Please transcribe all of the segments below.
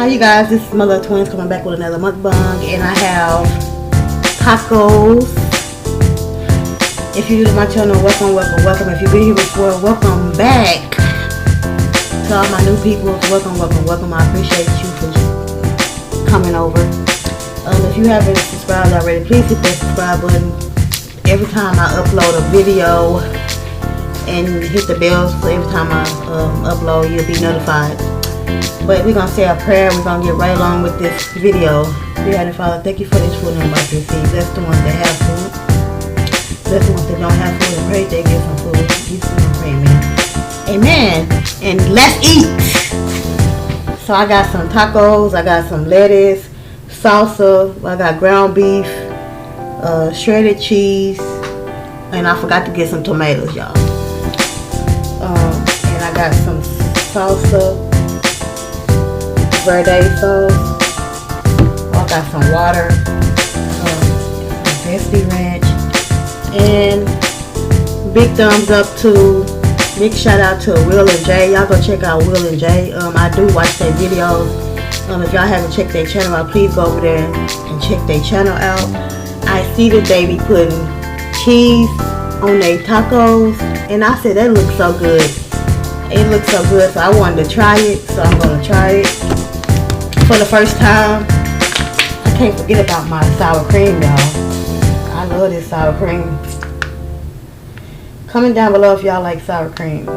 Hi you guys, this is Mother of Twins coming back with another mukbang, and I have tacos. If you're new to my channel, welcome, welcome, welcome. If you've been here before, welcome back. To all my new people, welcome, welcome, welcome. I appreciate you for coming over. If you haven't subscribed already, please hit that subscribe button. Every time I upload a video, and hit the bell so every time I upload, you'll be notified. But we're going to say a prayer. We're going to get right along with this video. Dear Heavenly Father, thank you for this food and my receive. Bless the ones that have food. Bless the ones that don't have food, and pray they get some food. Jesus, I pray, amen. Amen. And let's eat. So I got some tacos. I got some lettuce, salsa. I got ground beef, shredded cheese. And I forgot to get some tomatoes, y'all. And I got some salsa. Verde sauce. I got some water, some zesty ranch, and big thumbs up to, big shout out to Will and Jay. Y'all go check out Will and Jay. I do watch their videos. If y'all haven't checked their channel out, please go over there and check their channel out. I see that they be putting cheese on their tacos, and I said that looks so good. It looks so good, so I wanted to try it, so I'm gonna try it. For the first time, I can't forget about my sour cream, y'all. I love this sour cream. Comment down below if y'all like sour cream.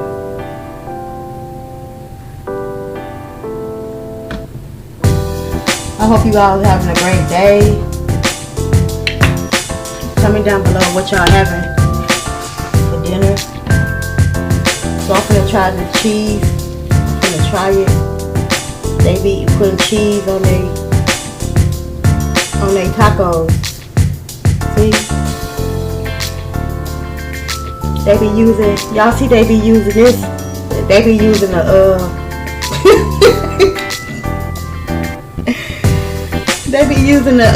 I hope you all are having a great day. Comment down below what y'all having for dinner. So I'm gonna try the cheese. I'm gonna try it. They be putting cheese on their tacos. See? They be using, y'all see they be using this. They be using the they be using the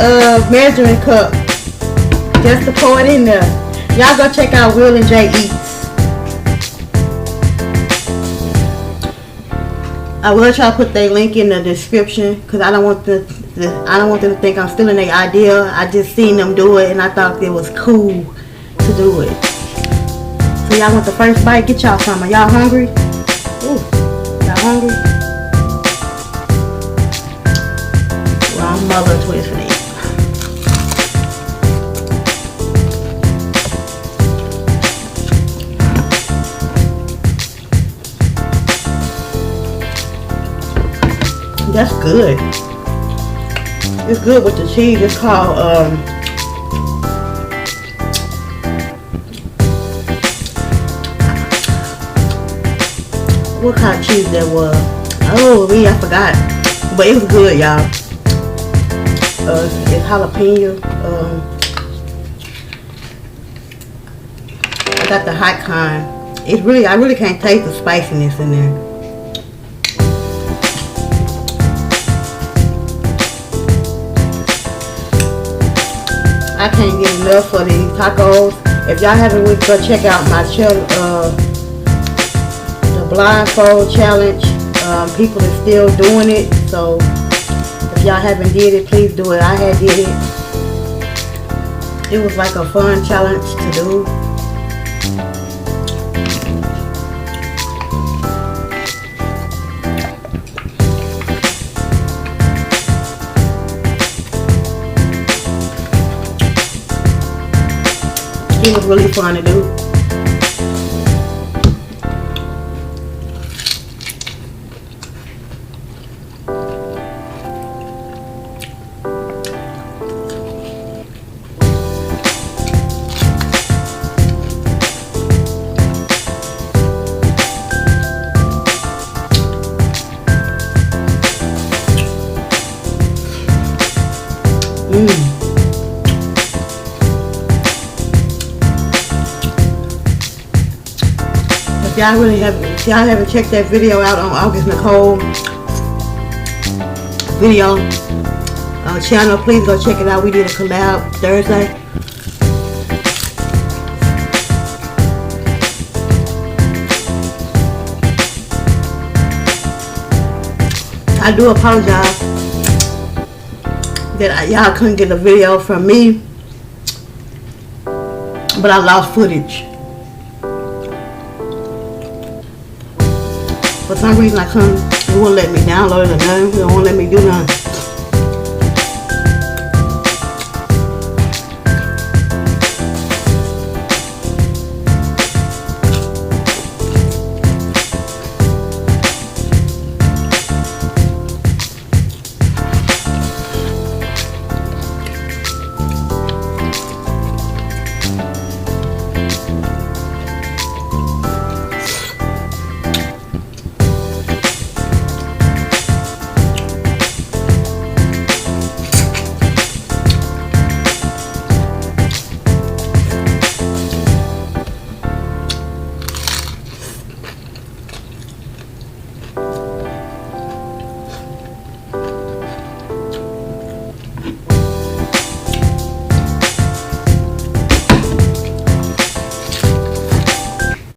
measuring cup just to pour it in there. Y'all go check out Will and Jay Eats. I will try to put their link in the description because I don't want them to think I'm stealing their idea. I just seen them do it and I thought it was cool to do it. So y'all want the first bite? Get y'all some. Are y'all hungry? Ooh, y'all hungry? Well, I'm Mother of Twins for these. That's good. It's good with the cheese. It's called what kind of cheese that was? Oh, I forgot. But it was good, y'all. It's jalapeno. I got the hot kind. It's really, I really can't taste the spiciness in there. I can't get enough for these tacos. If y'all haven't went, go check out my channel, the blindfold challenge. People are still doing it, so if y'all haven't did it, please do it. I had did it. It was like a fun challenge to do. It was really fun to do. y'all haven't checked that video out on August Nicole video channel, please go check it out. We did a collab Thursday. I do apologize that y'all couldn't get a video from me, but I lost footage. For some reason I couldn't, it won't let me download it or nothing. It won't let me do nothing.